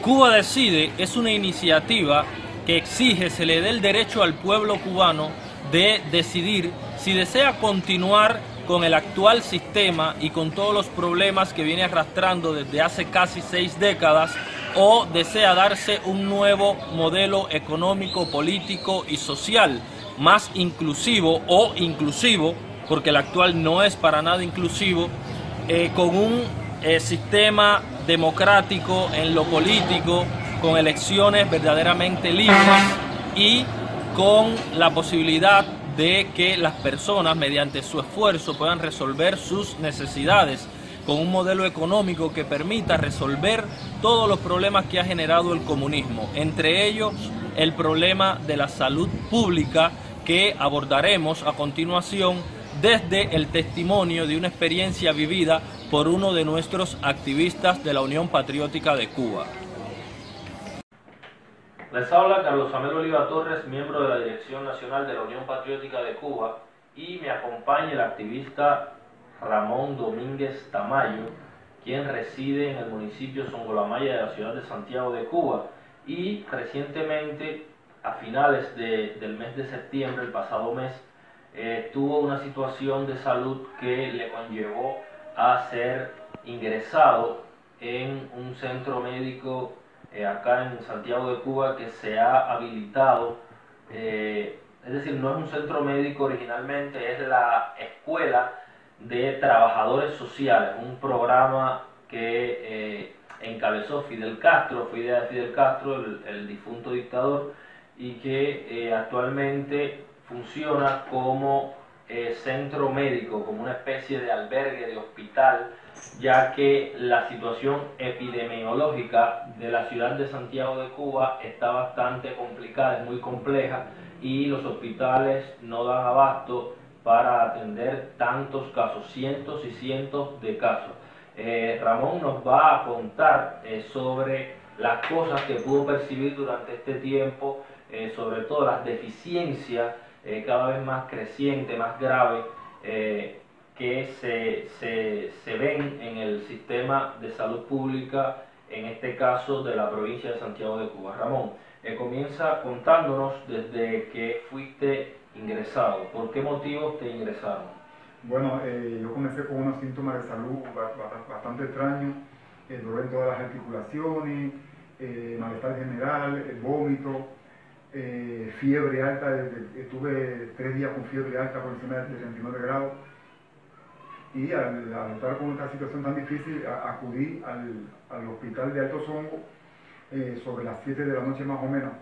Cuba Decide es una iniciativa que exige se le dé el derecho al pueblo cubano de decidir si desea continuar con el actual sistema y con todos los problemas que viene arrastrando desde hace casi 6 décadas o desea darse un nuevo modelo económico, político y social más inclusivo o inclusivo, porque el actual no es para nada inclusivo, con un sistema democrático en lo político, con elecciones verdaderamente libres y con la posibilidad de que las personas mediante su esfuerzo puedan resolver sus necesidades, con un modelo económico que permita resolver todos los problemas que ha generado el comunismo, entre ellos el problema de la salud pública, que abordaremos a continuación desde el testimonio de una experiencia vivida por uno de nuestros activistas de la Unión Patriótica de Cuba. Les habla Carlos Amel Oliva Torres, miembro de la Dirección Nacional de la Unión Patriótica de Cuba, y me acompaña el activista Ramón Domínguez Tamayo, quien reside en el municipio Songolamaya de la ciudad de Santiago de Cuba, y recientemente, a finales del mes de septiembre, el pasado mes, tuvo una situación de salud que le conllevó a ser ingresado en un centro médico acá en Santiago de Cuba, que se ha habilitado, es decir, no es un centro médico originalmente, es la Escuela de Trabajadores Sociales, un programa que encabezó Fidel Castro, fue idea de Fidel Castro, el difunto dictador, y que actualmente funciona como centro médico, como una especie de albergue, de hospital, ya que la situación epidemiológica de la ciudad de Santiago de Cuba está bastante complicada, es muy compleja, y los hospitales no dan abasto para atender tantos casos, cientos y cientos de casos. Ramón nos va a contar sobre las cosas que pudo percibir durante este tiempo, sobre todo las deficiencias cada vez más crecientes, más graves, que se ven en el sistema de salud pública, en este caso de la provincia de Santiago de Cuba. Ramón, comienza contándonos desde que fuiste ingresado. ¿Por qué motivos te ingresaron? Bueno, yo comencé con unos síntomas de salud bastante extraños, dolor en todas las articulaciones, malestar general, vómito, fiebre alta, estuve 3 días con fiebre alta por encima de 39 grados, y al estar con esta situación tan difícil acudí al hospital de Alto Songo sobre las 7 de la noche más o menos,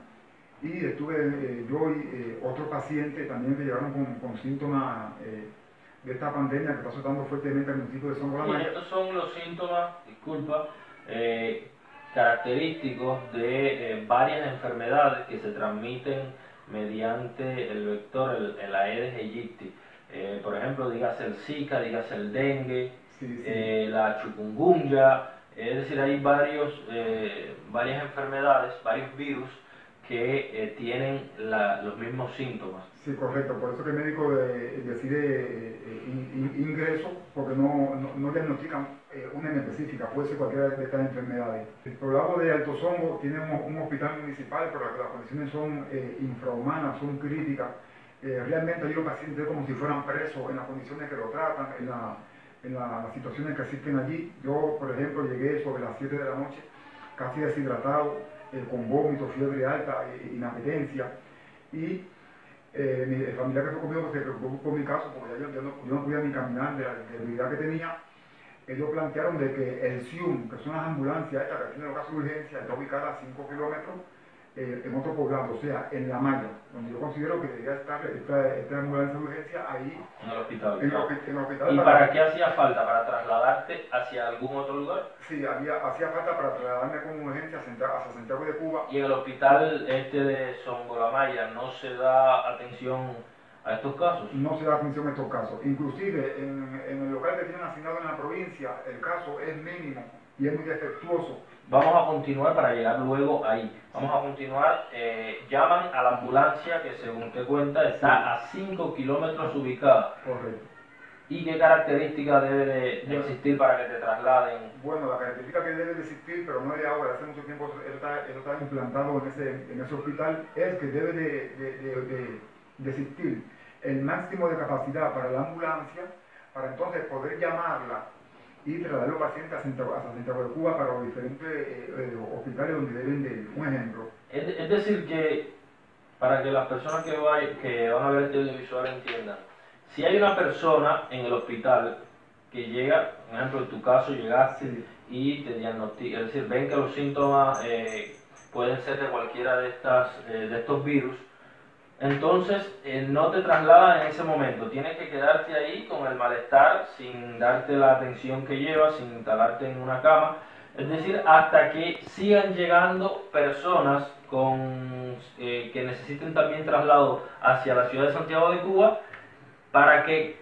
y estuve yo y otros pacientes también que llegaron con síntomas de esta pandemia que está azotando fuertemente al municipio de Songolamaya. Y estos son los síntomas, disculpa, característicos de varias enfermedades que se transmiten mediante el vector, el Aedes aegypti. Por ejemplo, dígase el Zika, dígase el dengue, la chikungunya, es decir, hay varias enfermedades, varios virus que tienen los mismos síntomas. Sí, correcto, por eso que el médico decide ingreso, porque no diagnostican una en específica, puede ser cualquiera de estas enfermedades. El poblado de Alto Songo tiene un hospital municipal, pero las condiciones son infrahumanas, son críticas. Realmente hay los pacientes como si fueran presos en las condiciones que lo tratan, en las situaciones que existen allí. Yo, por ejemplo, llegué sobre las 7 de la noche, casi deshidratado, con vómito, fiebre alta, inapetencia, y mi familiar que fue conmigo se preocupó por mi caso, porque ya yo no podía ni caminar de la debilidad que tenía. Ellos plantearon de que el SIUM, que son las ambulancias estas que tienen los casos de urgencia, está ubicada a 5 kilómetros en otro poblado, o sea, en La Maya, donde yo considero que debería estar esta ambulancia de urgencia ahí, en el hospital. En el hospital. ¿Y para qué hacía falta? ¿Para trasladarte hacia algún otro lugar? Sí, hacía falta para trasladarme con urgencia hacia Santiago de Cuba. ¿Y en el hospital de Songolamaya no se da atención a estos casos? No se da atención a estos casos. Inclusive en el local que tienen asignado en la provincia, el caso es mínimo y es muy defectuoso. Vamos a continuar para llegar luego ahí. Vamos a continuar. Llaman a la ambulancia que, según te cuenta, está a 5 kilómetros ubicada. Correcto. ¿Y qué características debe de existir para que te trasladen? Bueno, la característica que debe de existir, pero no es de ahora, hace mucho tiempo eso está implantado en ese hospital, es que debe de existir el máximo de capacidad para la ambulancia, para entonces poder llamarla y trasladar los pacientes a Santiago de Cuba para los diferentes hospitales donde deben de ir. Un ejemplo. Es decir que, para que las personas que van a ver este audiovisual entiendan, si hay una persona en el hospital que llega, por ejemplo en tu caso llegaste y te diagnostican, es decir, ven que los síntomas pueden ser de cualquiera de estos virus, entonces no te trasladan en ese momento, tienes que quedarte ahí con el malestar, sin darte la atención que llevas, sin instalarte en una cama, es decir, hasta que sigan llegando personas que necesiten también traslado hacia la ciudad de Santiago de Cuba, para que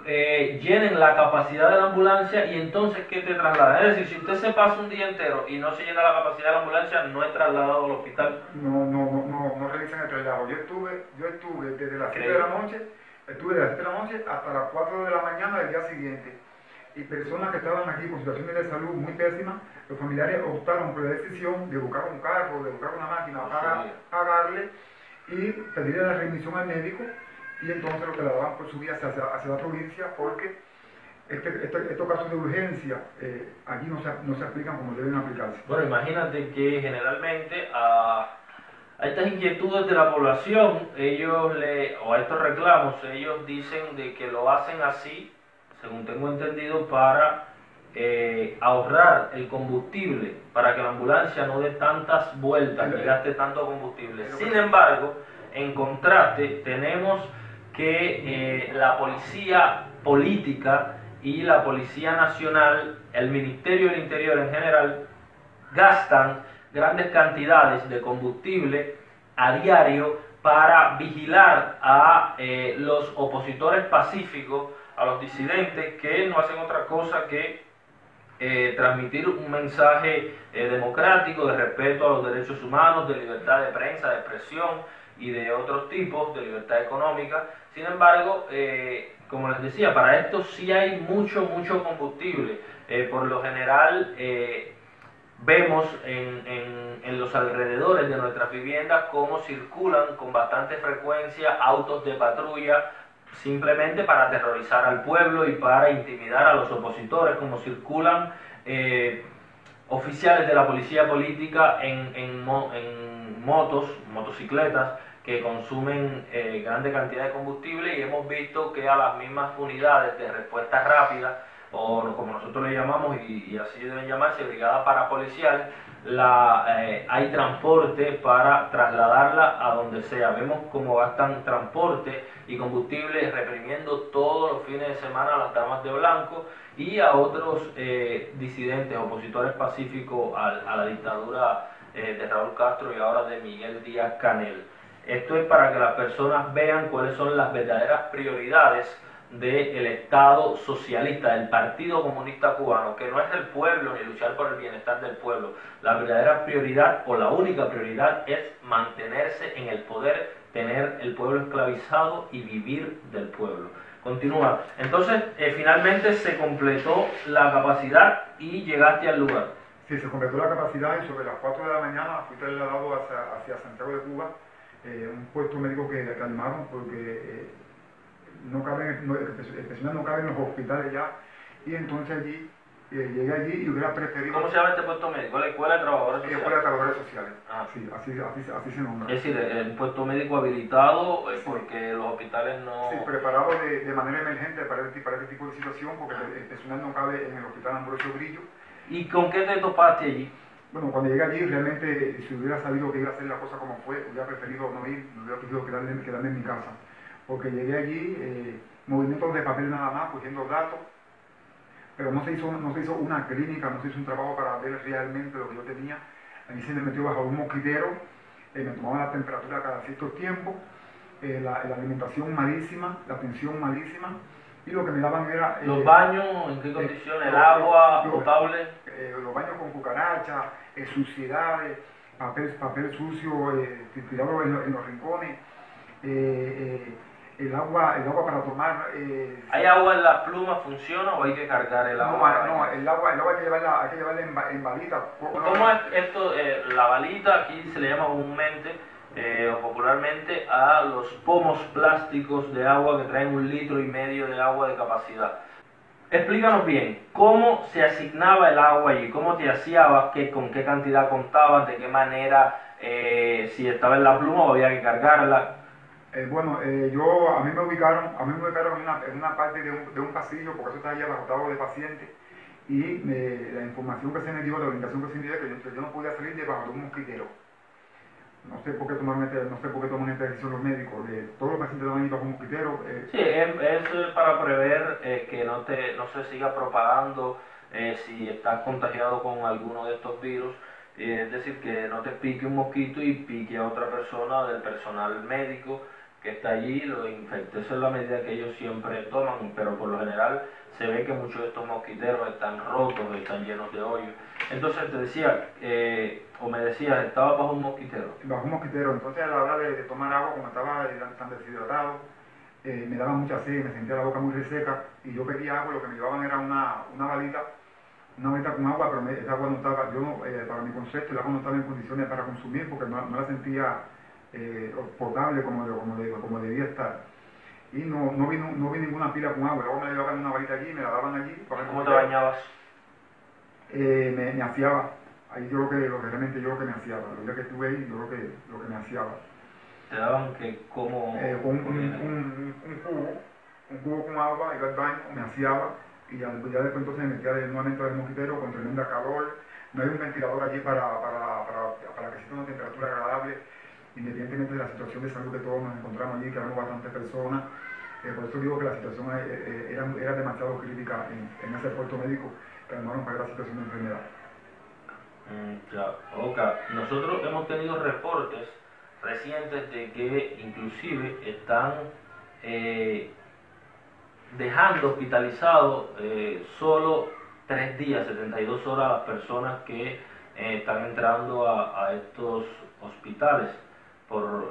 llenen la capacidad de la ambulancia y entonces ¿qué te trasladan? Es decir, si usted se pasa un día entero y no se llena la capacidad de la ambulancia, no es trasladado al hospital. No realizan el traslado. Yo estuve desde las 7 de la noche, hasta las 4 de la mañana del día siguiente. Y personas que estaban aquí con situaciones de salud muy pésimas, los familiares optaron por la decisión de buscar un carro, de buscar una máquina para pagarle y pedirle la remisión al médico. Y entonces lo que la daban por su vía hacia la provincia, porque estos casos de urgencia aquí no se aplican como deben aplicarse. Bueno, imagínate que generalmente a estas inquietudes de la población, o a estos reclamos, ellos dicen de que lo hacen así, según tengo entendido, para ahorrar el combustible, para que la ambulancia no dé tantas vueltas y gaste tanto combustible. Sin embargo, en contraste, tenemos que la policía política y la policía nacional, el Ministerio del Interior en general, gastan grandes cantidades de combustible a diario para vigilar a los opositores pacíficos, a los disidentes que no hacen otra cosa que transmitir un mensaje democrático de respeto a los derechos humanos, de libertad de prensa, de expresión y de otros tipos, de libertad económica. Sin embargo, como les decía, para esto sí hay mucho combustible. Por lo general vemos en los alrededores de nuestras viviendas cómo circulan con bastante frecuencia autos de patrulla, simplemente para aterrorizar al pueblo y para intimidar a los opositores, como circulan oficiales de la policía política en motocicletas, que consumen grande cantidad de combustible, y hemos visto que a las mismas unidades de respuesta rápida, o como nosotros le llamamos, y así deben llamarse, brigada parapolicial, hay transporte para trasladarla a donde sea. Vemos cómo gastan transporte y combustible reprimiendo todos los fines de semana a las damas de blanco y a otros disidentes, opositores pacíficos a la dictadura de Raúl Castro y ahora de Miguel Díaz Canel. Esto es para que las personas vean cuáles son las verdaderas prioridades del Estado socialista, del Partido Comunista Cubano, que no es el pueblo ni luchar por el bienestar del pueblo. La verdadera prioridad, o la única prioridad, es mantenerse en el poder, tener el pueblo esclavizado y vivir del pueblo. Continúa. Entonces, finalmente se completó la capacidad y llegaste al lugar. Sí, se completó la capacidad y sobre las 4 de la mañana fui trasladado hacia Santiago de Cuba, un puesto médico que armaron porque el personal no cabe en los hospitales ya, y entonces allí llegué allí y hubiera preferido... ¿Cómo se llama este puesto médico? ¿La Escuela de Trabajadores Sociales? Escuela de Trabajadores Sociales, ah. Sí, así se nombra. Es decir, un puesto médico habilitado porque los hospitales no... Sí, preparado de manera emergente para este tipo de situación, porque el personal no cabe en el hospital Ambrosio Grillo. ¿Y con qué te topaste allí? Bueno, cuando llegué allí, realmente, si hubiera sabido que iba a hacer la cosa como fue, hubiera preferido no ir, hubiera preferido quedarme en mi casa. Porque llegué allí, movimientos de papel nada más, cogiendo datos, pero no se hizo una clínica, no se hizo un trabajo para ver realmente lo que yo tenía. Allí se me metió bajo un mosquitero, me tomaban la temperatura cada cierto tiempo, la alimentación malísima, la atención malísima, y lo que me daban era... ¿Los baños en qué condiciones? ¿El agua potable? Los baños con cucarachas, suciedades, papel sucio tirado en los rincones, El agua para tomar... ¿Hay agua en las plumas? ¿Funciona o hay que cargar el agua? No, el agua hay que llevarla en balita. ¿Cómo es esto? La balita aquí se le llama comúnmente o popularmente a los pomos plásticos de agua que traen 1,5 litros de agua de capacidad. Explícanos bien, ¿cómo se asignaba el agua allí? ¿Cómo te hacías? ¿Con qué cantidad contabas? ¿De qué manera? Si estaba en la pluma o había que cargarla. A mí me ubicaron en una parte de un pasillo, porque eso está ahí abarrotado de pacientes, y la información que se me dio, la orientación que se me dio, que yo no podía salir debajo de un mosquitero. No sé por qué toman esta decisión los médicos. Todos los pacientes van a ir bajo un mosquitero. Sí, es para prever que no se siga propagando si estás contagiado con alguno de estos virus. Es decir, que no te pique un mosquito y pique a otra persona del personal médico que está allí, lo infecte. Esa es la medida que ellos siempre toman, pero por lo general se ve que muchos de estos mosquiteros están rotos, están llenos de hoyos. Entonces te decía, o me decías, estaba bajo un mosquitero. Bajo un mosquitero, entonces a la hora de tomar agua, como estaba tan deshidratado, me daba mucha sed, me sentía la boca muy reseca, y yo pedía agua, lo que me llevaban era una balita con agua, pero esa agua no estaba, para mi concepto, el agua no estaba en condiciones para consumir, porque no la sentía potable como debía estar. Y no vi ninguna pila con agua, luego me llevaban una varita allí, me la daban allí. ¿Cómo te bañabas? Me aseaba. Ahí yo creo que realmente me aseaba. Los días que estuve ahí, yo creo que lo que me aseaba. ¿Te daban que como con un cubo con agua, iba al baño, me aseaba, y ya después entonces me metía nuevamente al mosquitero con tremenda calor. No hay un ventilador allí para que exista una temperatura agradable, independientemente de la situación de salud que todos nos encontramos allí, que éramos bastantes personas. Por eso digo que la situación era demasiado crítica en ese puesto médico, que además nos la situación de enfermedad. Nosotros hemos tenido reportes recientes de que inclusive están dejando hospitalizados solo 3 días, 72 horas a las personas que están entrando a estos hospitales por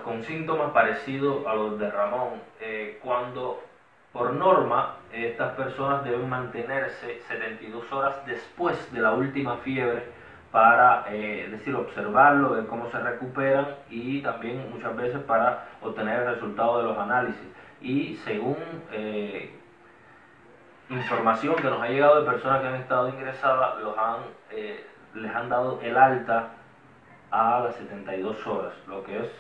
con síntomas parecidos a los de Ramón, cuando por norma estas personas deben mantenerse 72 horas después de la última fiebre para observarlo, ver cómo se recuperan y también muchas veces para obtener el resultado de los análisis. Y según información que nos ha llegado de personas que han estado ingresadas, les han dado el alta a las 72 horas, lo que es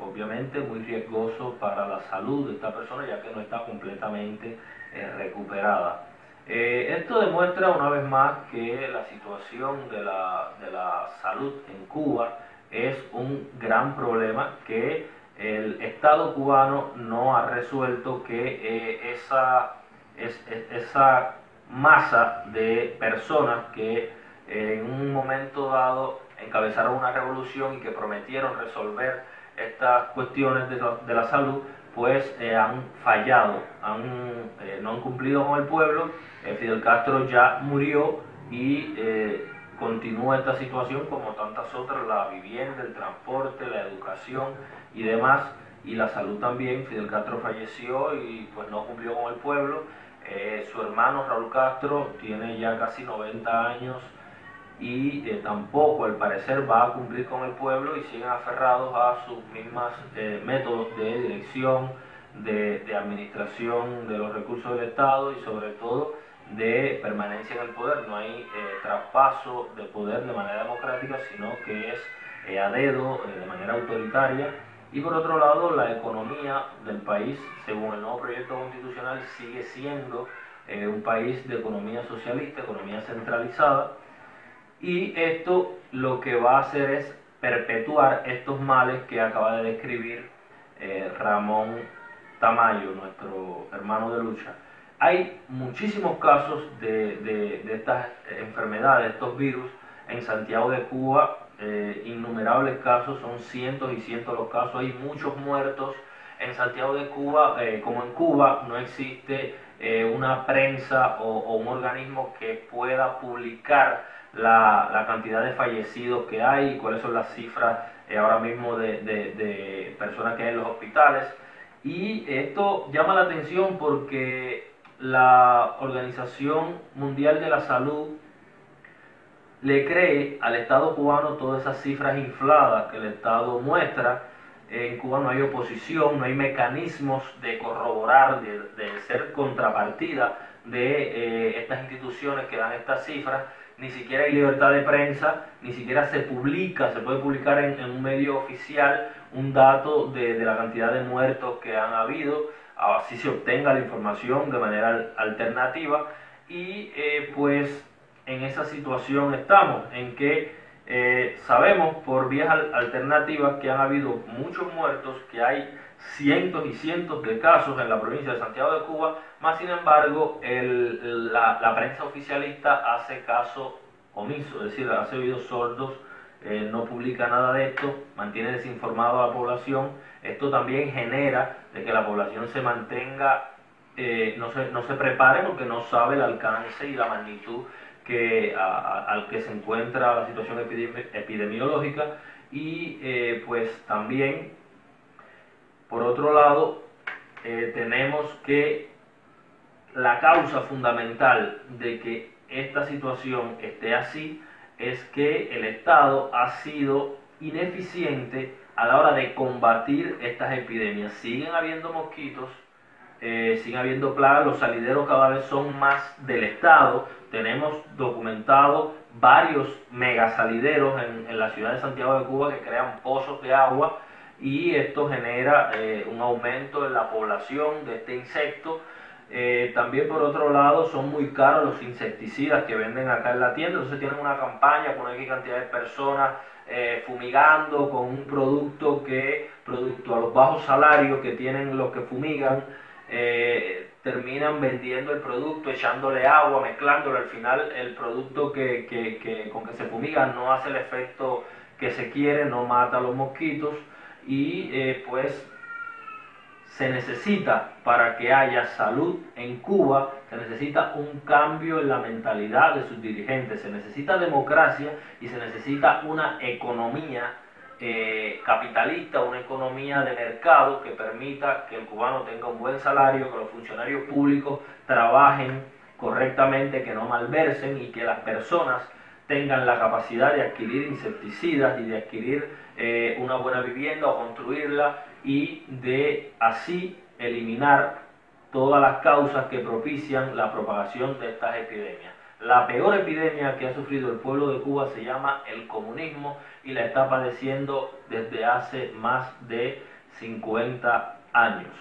obviamente muy riesgoso para la salud de esta persona, ya que no está completamente recuperada. Esto demuestra una vez más que la situación de la salud en Cuba es un gran problema, que el Estado cubano no ha resuelto, que esa masa de personas que en un momento dado encabezaron una revolución y que prometieron resolver estas cuestiones de la salud, pues han fallado, no han cumplido con el pueblo. Fidel Castro ya murió y continúa esta situación como tantas otras, la vivienda, el transporte, la educación y demás, y la salud también. Fidel Castro falleció y pues no cumplió con el pueblo. Su hermano Raúl Castro tiene ya casi 90 años y tampoco al parecer va a cumplir con el pueblo, y siguen aferrados a sus mismas métodos de dirección, de administración de los recursos del Estado y sobre todo de permanencia en el poder. No hay traspaso de poder de manera democrática, sino que es a dedo, de manera autoritaria. Y por otro lado, la economía del país, según el nuevo proyecto constitucional, sigue siendo un país de economía socialista, economía centralizada, y esto lo que va a hacer es perpetuar estos males que acaba de describir Ramón Tamayo, nuestro hermano de lucha. Hay muchísimos casos de estas enfermedades, estos virus, en Santiago de Cuba, innumerables casos, son cientos y cientos los casos, hay muchos muertos. En Santiago de Cuba, como en Cuba, no existe una prensa o un organismo que pueda publicar la cantidad de fallecidos que hay y cuáles son las cifras ahora mismo de personas que hay en los hospitales. Y esto llama la atención porque la Organización Mundial de la Salud le cree al Estado cubano todas esas cifras infladas que el Estado muestra. En Cuba no hay oposición, no hay mecanismos de corroborar, de ser contrapartida de estas instituciones que dan estas cifras. Ni siquiera hay libertad de prensa, ni siquiera se puede publicar en un medio oficial un dato de la cantidad de muertos que han habido, así se obtenga la información de manera alternativa. Y pues en esa situación estamos, en que sabemos por vías alternativas que han habido muchos muertos, que hay cientos y cientos de casos en la provincia de Santiago de Cuba, más sin embargo la prensa oficialista hace caso omiso, es decir, hace oídos sordos, no publica nada de esto, mantiene desinformado a la población. Esto también genera de que la población se mantenga, no se prepare porque no sabe el alcance y la magnitud al que se encuentra la situación epidemiológica. Y pues también, por otro lado, tenemos que la causa fundamental de que esta situación esté así es que el Estado ha sido ineficiente a la hora de combatir estas epidemias. Siguen habiendo mosquitos, siguen habiendo plagas, los salideros cada vez son más del Estado. Tenemos documentado varios megasalideros en la ciudad de Santiago de Cuba que crean pozos de agua, y esto genera un aumento en la población de este insecto. También, por otro lado, son muy caros los insecticidas que venden acá en la tienda, entonces tienen una campaña con X cantidad de personas fumigando con un producto a los bajos salarios que tienen los que fumigan, terminan vendiendo el producto, echándole agua, mezclándolo. Al final el producto con que se fumiga no hace el efecto que se quiere, no mata a los mosquitos. Y pues se necesita, para que haya salud en Cuba, se necesita un cambio en la mentalidad de sus dirigentes, se necesita democracia y se necesita una economía capitalista, una economía de mercado que permita que el cubano tenga un buen salario, que los funcionarios públicos trabajen correctamente, que no malversen, y que las personas tengan la capacidad de adquirir insecticidas y de adquirir una buena vivienda o construirla, y de así eliminar todas las causas que propician la propagación de estas epidemias. La peor epidemia que ha sufrido el pueblo de Cuba se llama el comunismo, y la está padeciendo desde hace más de 50 años.